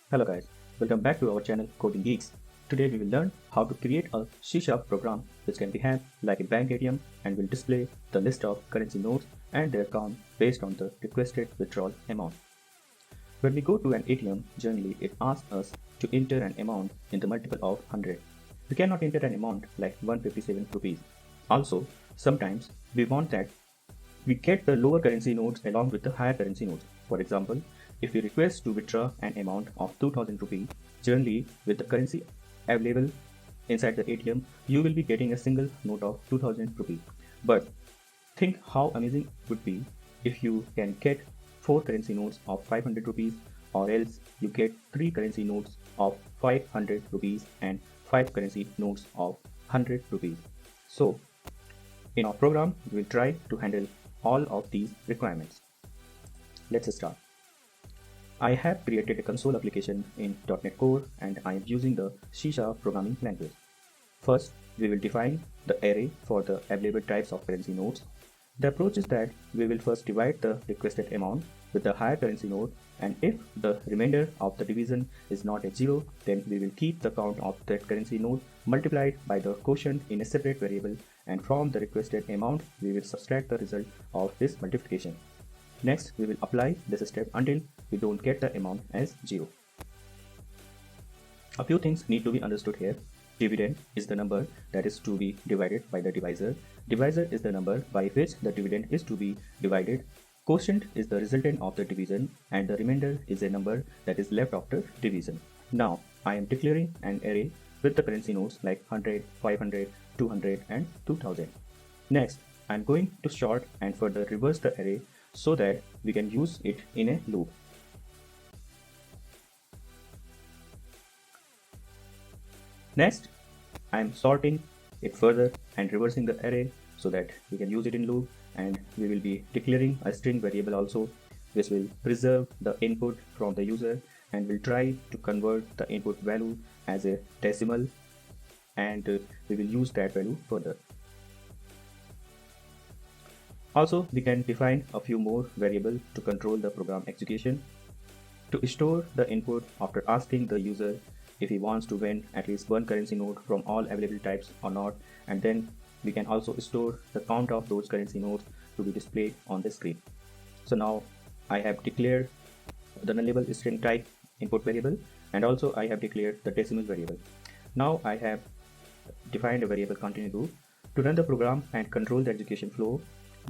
Hello guys, welcome back to our channel Coding Geeks. Today we will learn how to create a C# program which can behave like a bank ATM and will display the list of currency notes and their count based on the requested withdrawal amount. When we go to an ATM, generally it asks us to enter an amount in the multiple of 100. We cannot enter an amount like 157 rupees. Also, sometimes we want that we get the lower currency notes along with the higher currency notes. For example, if you request to withdraw an amount of 2000 rupees, generally with the currency available inside the ATM, you will be getting a single note of 2000 rupees. But think how amazing it would be if you can get 4 currency notes of 500 rupees, or else you get 3 currency notes of 500 rupees and 5 currency notes of 100 rupees. So in our program, we will try to handle all of these requirements. Let's start. I have created a console application in .NET Core and I am using the C# programming language. First, we will define the array for the available types of currency notes. The approach is that we will first divide the requested amount with the higher currency note, and if the remainder of the division is not at 0, then we will keep the count of that currency note multiplied by the quotient in a separate variable, and from the requested amount we will subtract the result of this multiplication. Next, we will apply this step until we don't get the amount as 0. A few things need to be understood here. Dividend is the number that is to be divided by the divisor. Divisor is the number by which the dividend is to be divided. Quotient is the resultant of the division, and the remainder is a number that is left after division. Now, I am declaring an array with the currency notes like 100, 500, 200 and 2000. Next, I am going to sort and further reverse the array so that we can use it in a loop. Next, I am sorting it further and reversing the array so that we can use it in loop, and we will be declaring a string variable also, which will preserve the input from the user and will try to convert the input value as a decimal, and we will use that value further. Also, we can define a few more variables to control the program execution. To store the input after asking the user if he wants to win at least one currency note from all available types or not, and then we can also store the count of those currency notes to be displayed on the screen. So now I have declared the nullable string type input variable, and also I have declared the decimal variable. Now I have defined a variable continue loop. To run the program and control the execution flow,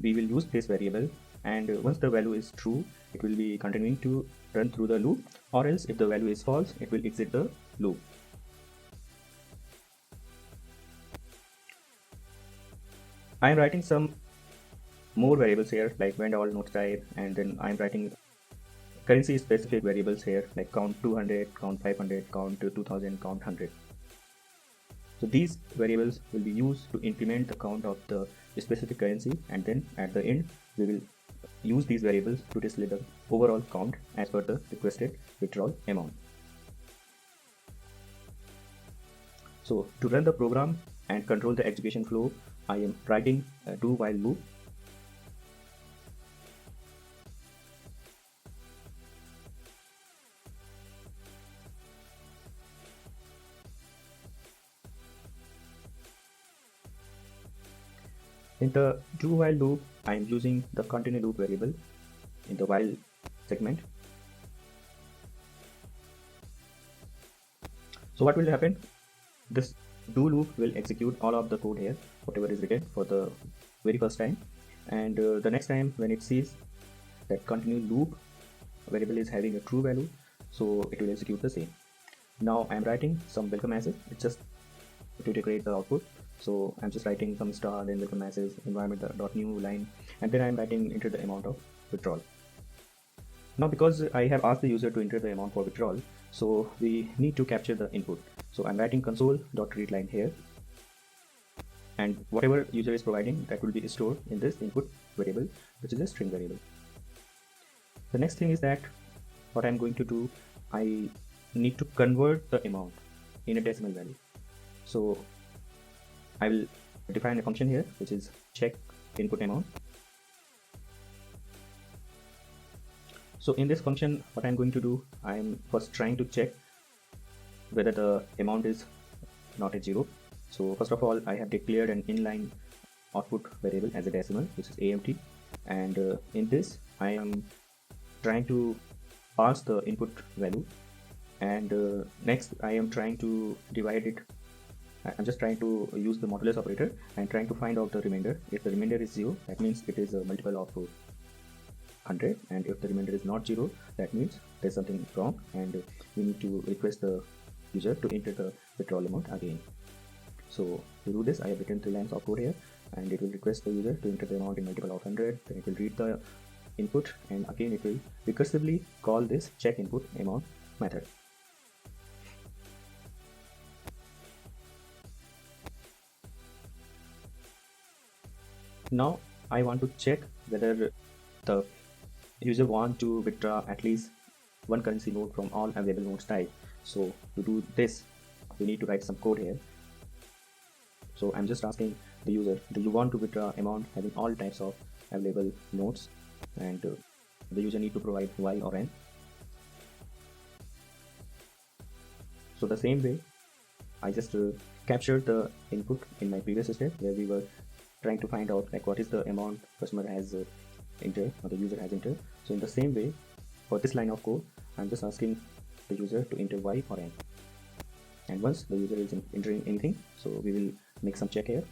we will use this variable, and once the value is true, it will be continuing to run through the loop, or else if the value is false, it will exit the loop. I am writing some more variables here like when all notes type, and then I am writing currency specific variables here like count 200, count 500, count 2000, count 100. So these variables will be used to increment the count of the specific currency, and then at the end we will use these variables to display the overall count as per the requested withdrawal amount. So to run the program and control the execution flow, I am writing a do while loop. In the do while loop, I am using the continue loop variable in the while segment. So what will happen? This do loop will execute all of the code here, whatever is written for the very first time, and the next time when it sees that continue loop variable is having a true value, so it will execute the same. Now I am writing some welcome message. It's just to decorate the output. So I'm just writing some star, then welcome message, environment.new line, and then I'm writing enter the amount of withdrawal. Now because I have asked the user to enter the amount for withdrawal, so we need to capture the input. So I'm writing console.readLine here, and whatever user is providing, that will be stored in this input variable, which is a string variable. The next thing is that what I'm going to do, I need to convert the amount in a decimal value. So I will define a function here which is check input amount. So in this function, what I'm going to do, I'm first trying to check whether the amount is not at 0. So first of all, I have declared an inline output variable as a decimal, which is AMT, and in this I am trying to pass the input value, and next I am trying to divide it. I'm just trying to use the modulus operator and trying to find out the remainder. If the remainder is 0, that means it is a multiple of 100, and if the remainder is not 0, that means there's something wrong, and we need to request the user to enter the withdrawal amount again. So to do this, I have written 3 lines of code here, and it will request the user to enter the amount in multiple of 100. Then it will read the input, and again it will recursively call this check input amount method. Now I want to check whether the user want to withdraw at least one currency note from all available notes type. So to do this, we need to write some code here. So I'm just asking the user, do you want to withdraw amount having all types of available notes? And the user need to provide Y or N. So the same way, I just captured the input in my previous step where we were trying to find out like what is the amount customer has entered or the user has entered. So in the same way, for this line of code, I'm just asking the user to enter Y or N. And once the user is entering anything, so we will make some check here.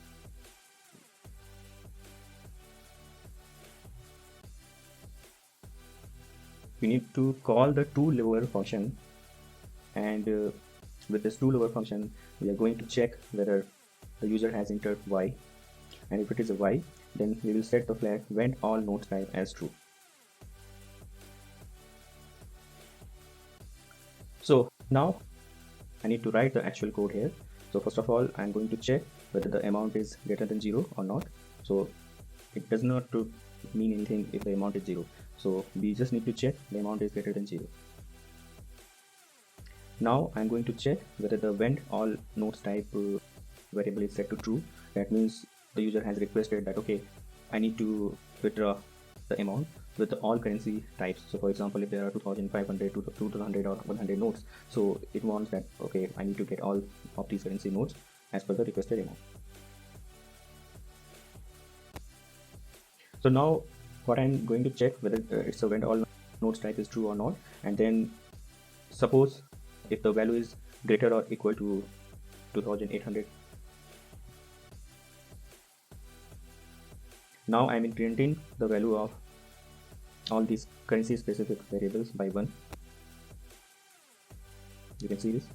We need to call the toLower function, and with this toLower function, we are going to check whether the user has entered Y, and if it is a Y, then we will set the flag when all notes type as true. So now I need to write the actual code here. So first of all, I'm going to check whether the amount is greater than 0 or not. So it does not mean anything if the amount is 0. So we just need to check the amount is greater than 0. Now I'm going to check whether the when all notes type variable is set to true. That means the user has requested that, okay, I need to withdraw the amount with all currency types. So for example, if there are 2500, 2200 or 100 notes, so it wants that, okay, I need to get all of these currency notes as per the requested amount. So now what I'm going to check whether it's a when all notes type is true or not, and then suppose if the value is greater or equal to 2800. Now I'm incrementing the value of all these currency specific variables by 1. You can see this.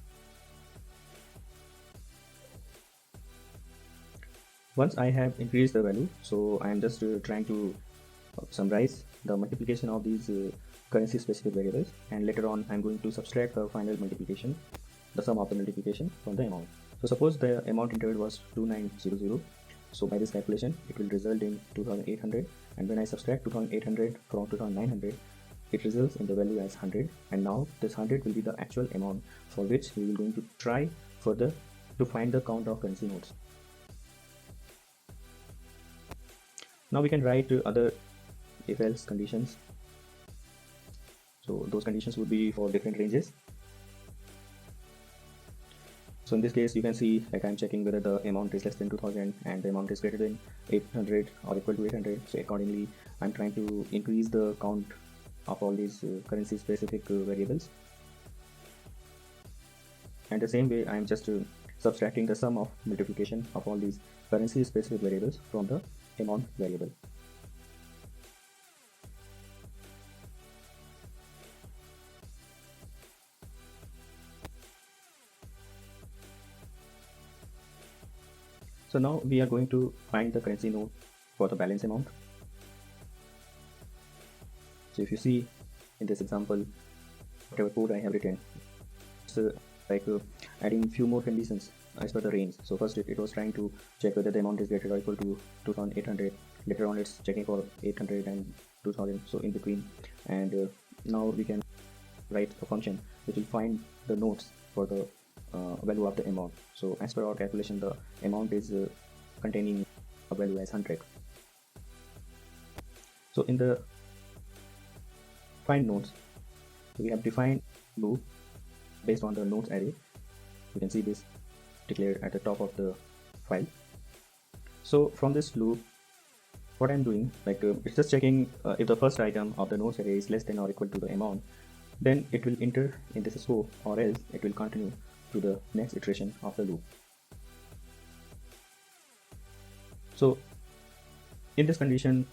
Once I have increased the value, so I am just trying to summarize the multiplication of these currency specific variables, and later on I'm going to subtract the final multiplication, the sum of the multiplication from the amount. So suppose the amount entered was 2900. So by this calculation, it will result in 2800, and when I subtract 2800 from 2900, it results in the value as 100, and now this 100 will be the actual amount for which we will going to try further to find the count of currency notes. Now we can write other if else conditions. So those conditions would be for different ranges. So in this case, you can see like I'm checking whether the amount is less than 2000 and the amount is greater than 800 or equal to 800. So accordingly, I'm trying to increase the count of all these currency specific variables. And the same way, I'm just subtracting the sum of multiplication of all these currency specific variables from the amount variable. So now we are going to find the currency note for the balance amount. So if you see in this example, whatever code I have written, it's like adding few more conditions as per the range. So first it was trying to check whether the amount is greater or equal to 2800. Later on it's checking for 800 and 2000, so in between. And now we can write a function which will find the notes for the value of the amount. So as per our calculation, the amount is containing a value as 100. So in the find nodes. So we have defined loop based on the nodes array. You can see this declared at the top of the file. So from this loop, what I'm doing, it's just checking if the first item of the nodes array is less than or equal to the amount, then it will enter in this scope, or else it will continue to the next iteration of the loop. So in this condition,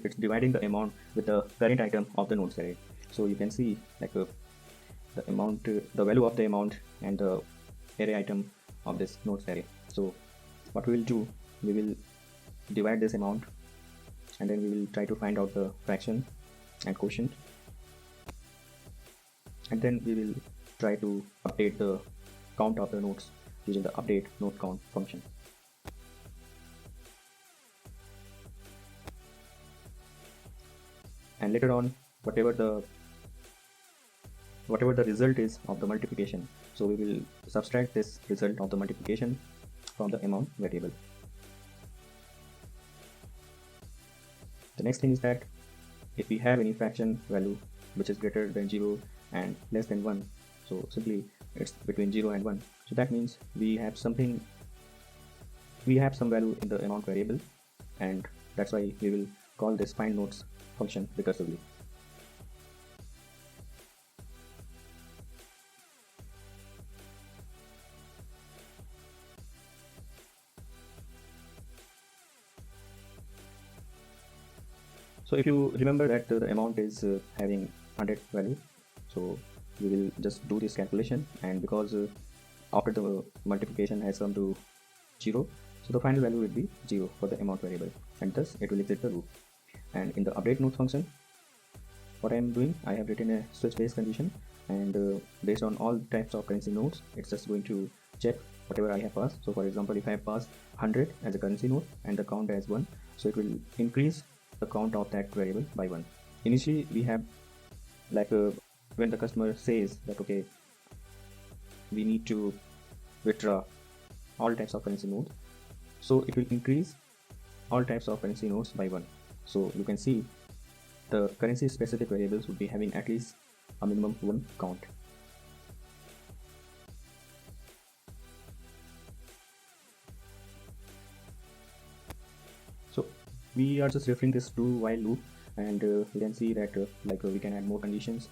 it's dividing the amount with the current item of the nodes array. So you can see the amount, the value of the amount and the array item of this nodes array. So what we will do, we will divide this amount and then we will try to find out the fraction and quotient, and then we will try to update the count of the nodes using the update node count function. And later on, whatever the result is of the multiplication, so we will subtract this result of the multiplication from the amount variable. The next thing is that if we have any fraction value which is greater than 0 and less than 1, so simply it's between 0 and 1, so that means we have some value in the amount variable, and that's why we will call this find nodes function recursively. So if you remember that the amount is having 100 value, so we will just do this calculation, and because after the multiplication has come to 0, so the final value will be 0 for the amount variable, and thus it will exit the loop. And in the update node function, what I am doing, I have written a switch based condition, and based on all types of currency nodes, it's just going to check whatever I have passed. So for example, if I have passed 100 as a currency node and the count as 1, so it will increase the count of that variable by 1. Initially we have when the customer says that okay, we need to withdraw all types of currency nodes, so it will increase all types of currency nodes by 1. So you can see the currency specific variables would be having at least a minimum 1 count. So we are just referring this do while loop, and you can see that we can add more conditions,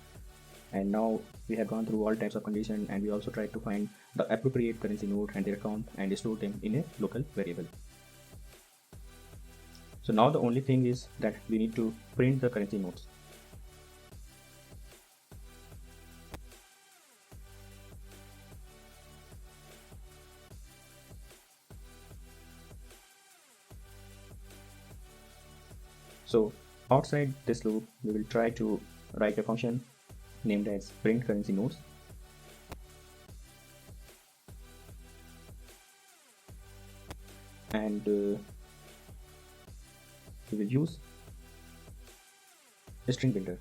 and now we have gone through all types of condition, and we also tried to find the appropriate currency node and their count and store them in a local variable. So now the only thing is that we need to print the currency nodes. So outside this loop, we will try to write a function named as print currency nodes. And we will use a string builder.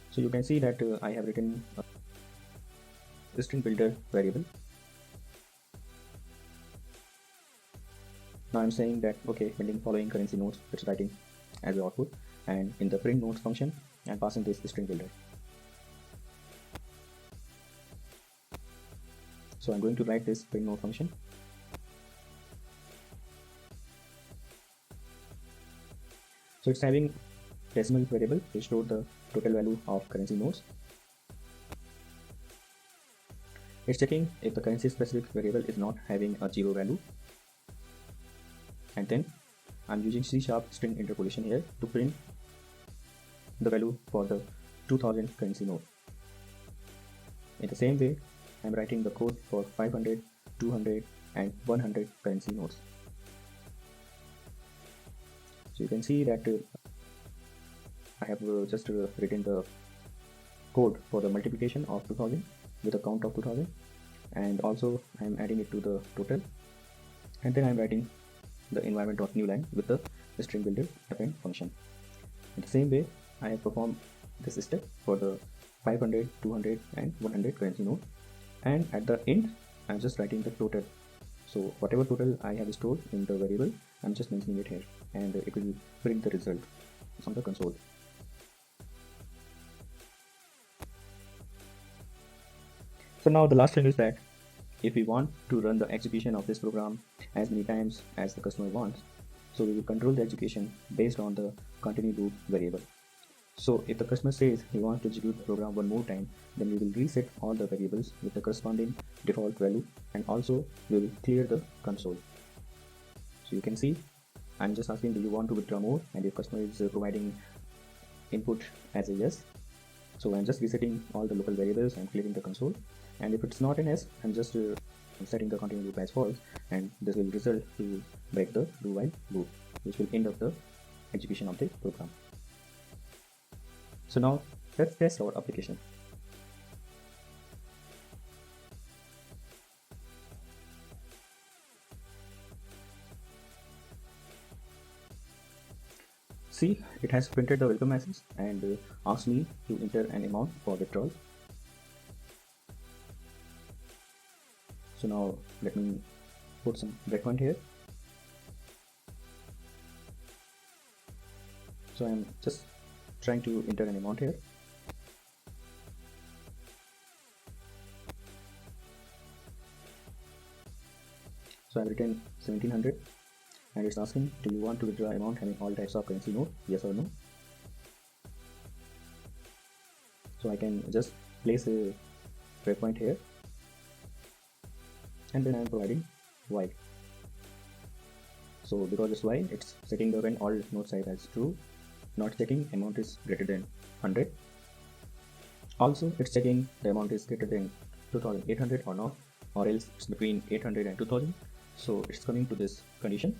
So you can see that I have written a string builder variable. Now I'm saying that okay, building following currency nodes, it's writing as the output, and in the print nodes function I'm passing this string builder. So I'm going to write this print node function. So it's having decimal variable to store the total value of currency nodes. It's checking if the currency specific variable is not having a 0 value, and then I'm using C# string interpolation here to print the value for the 2000 currency node. In the same way, I'm writing the code for 500, 200 and 100 currency nodes. So you can see that I have just written the code for the multiplication of 2000 with a count of 2000, and also I am adding it to the total, and then I am writing the environment.newline with the string builder append function. In the same way, I have performed this step for the 500, 200 and 100 currency node, and at the end I'm just writing the total. So whatever total I have stored in the variable, I'm just mentioning it here, and it will print the result on the console. So now the last thing is that if we want to run the execution of this program as many times as the customer wants, so we will control the execution based on the continue loop variable. So if the customer says he wants to execute the program one more time, then we will reset all the variables with the corresponding default value, and also we will clear the console. So you can see I'm just asking, do you want to withdraw more? And if customer is providing input as a yes, so I'm just resetting all the local variables and clearing the console. And if it's not an yes, I'm just setting the continue loop as false, and this will result to break the do while loop, which will end up the execution of the program. So now let's test our application. See, it has printed the welcome message and asked me to enter an amount for withdrawal. So now let me put some breakpoint here. So I'm just trying to enter an amount here. So I've written 1700, and it's asking, do you want to withdraw amount having all types of currency note, yes or no? So I can just place a breakpoint here, and then I'm providing while. So because it's while, it's setting the when all note size as true, not checking amount is greater than 100. Also, it's checking the amount is greater than 2800 or not, or else it's between 800 and 2000. So it's coming to this condition.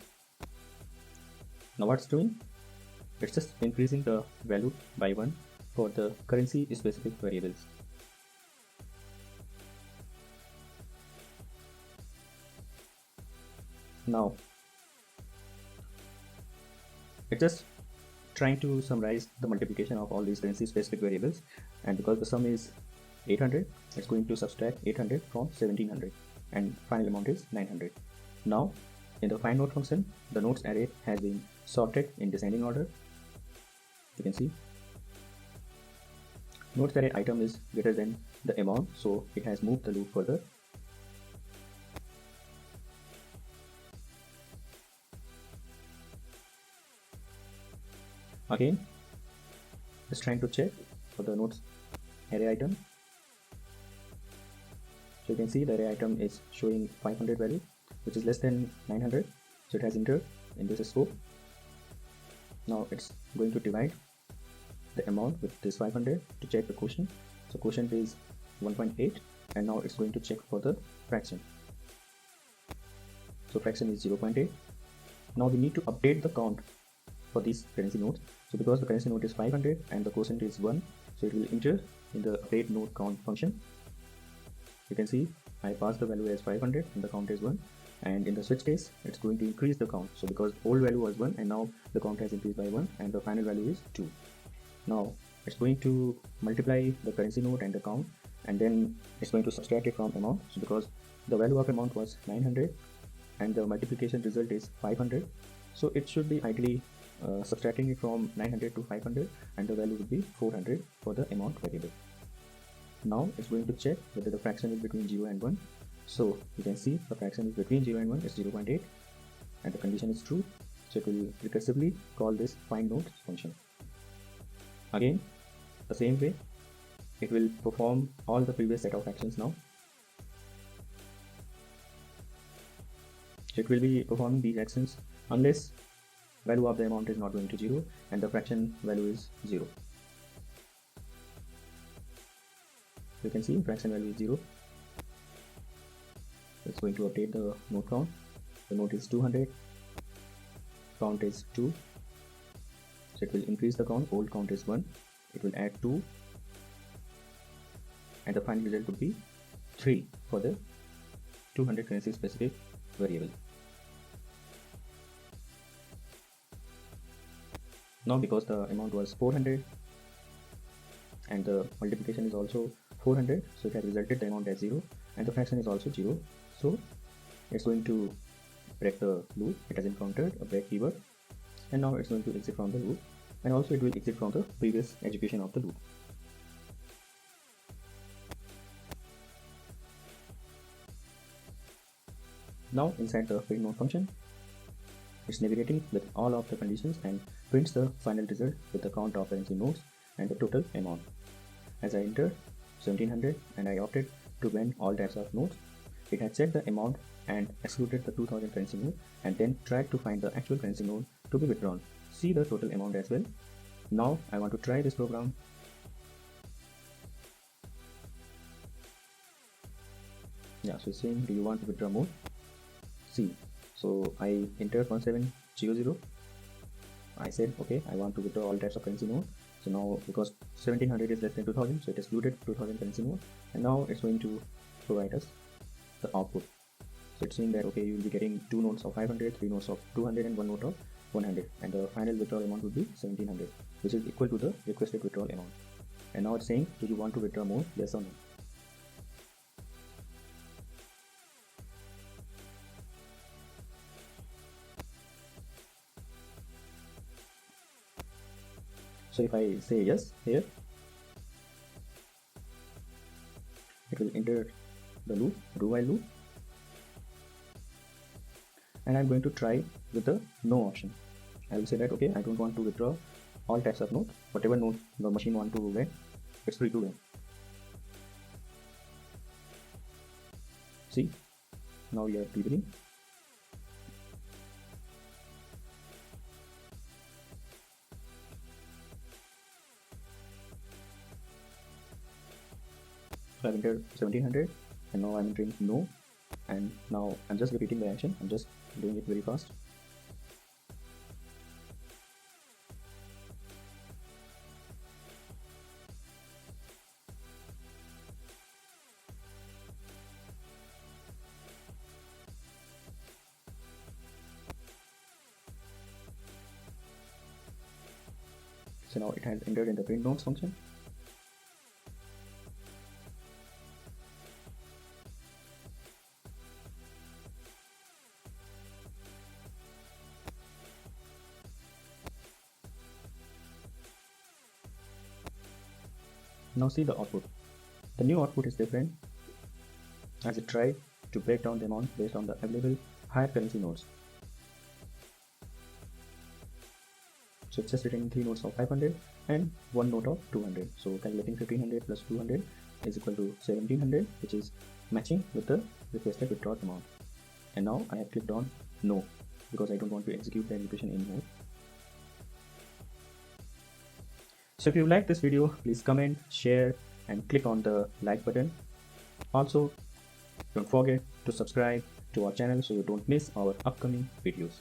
Now what's doing? It's just increasing the value by 1 for the currency specific variables. Now it's just trying to summarize the multiplication of all these currency specific variables, and because the sum is 800, it's going to subtract 800 from 1700, and final amount is 900. Now in the find note function, the notes array has been sorted in descending order. You can see notes array item is greater than the amount, so it has moved the loop further. Again, it's trying to check for the notes array item. So you can see the array item is showing 500 value, which is less than 900, so it has entered in this scope. Now it's going to divide the amount with this 500 to check the quotient. So quotient is 1.8, and now it's going to check for the fraction. So fraction is 0.8. Now we need to update the count for these currency notes. So because the currency note is 500 and the quotient is 1, so it will enter in the update note count function. You can see I passed the value as 500 and the count is 1, and in the switch case it's going to increase the count. So because old value was 1 and now the count has increased by 1 and the final value is 2. Now it's going to multiply the currency note and the count, and then it's going to subtract it from amount. So because the value of amount was 900 and the multiplication result is 500, so it should be ideally subtracting it from 900 to 500, and the value would be 400 for the amount variable. Now it's going to check whether the fraction is between 0 and 1. So you can see the fraction is between 0 and 1 is 0.8, and the condition is true, so it will recursively call this find note function. Again, the same way, it will perform all the previous set of actions now. It will be performing these actions unless value of the amount is not going to 0 and the fraction value is 0. You can see fraction value is 0. It's going to update the note count. The note is 200, count is 2, so it will increase the count. Old count is 1, it will add 2, and the final result would be 3 for the 200 currency specific variable. Now because the amount was 400 and the multiplication is also 400, so it has resulted the amount as 0, and the fraction is also 0. So it's going to break the loop. It has encountered a break keyword, and now it's going to exit from the loop, and also it will exit from the previous execution of the loop. Now inside the print node function, it's navigating with all of the conditions and prints the final result with the count of currency nodes and the total amount. As I entered 1700 and I opted to blend all types of nodes, it had set the amount and excluded the 2000 currency node and then tried to find the actual currency node to be withdrawn. See the total amount as well. Now I want to try this program. Yeah, so it's saying, do you want to withdraw more? See, so I entered 1700. I said, okay, I want to withdraw all types of currency node. So now because 1700 is less than 2000, so it excluded 2000 currency node, and now it's going to provide us the output. So it's saying that, okay, you will be getting 2 nodes of 500, 3 nodes of 200, and 1 node of 100, and the final withdrawal amount would be 1700, which is equal to the requested withdrawal amount. And now it's saying, do you want to withdraw more, yes or no? So if I say yes here, it will enter the loop, do while loop, and I'm going to try with the no option. I will say that, okay, I don't want to withdraw all types of nodes, whatever node the machine want to win, it's free to win. See, now we are debugging. So I've entered 1700 and now I'm entering no, and now I'm just repeating the action. I'm just doing it very fast. So now it has entered in the print nodes function. Now see the output. The new output is different as it tried to break down the amount based on the available higher currency nodes. So it's just written 3 nodes of 500 and 1 node of 200. So calculating 1500 plus 200 is equal to 1700, which is matching with the requested withdrawal amount. And now I have clicked on no because I don't want to execute the execution anymore. So if you like this video, please comment, share, and click on the like button. Also, don't forget to subscribe to our channel so you don't miss our upcoming videos.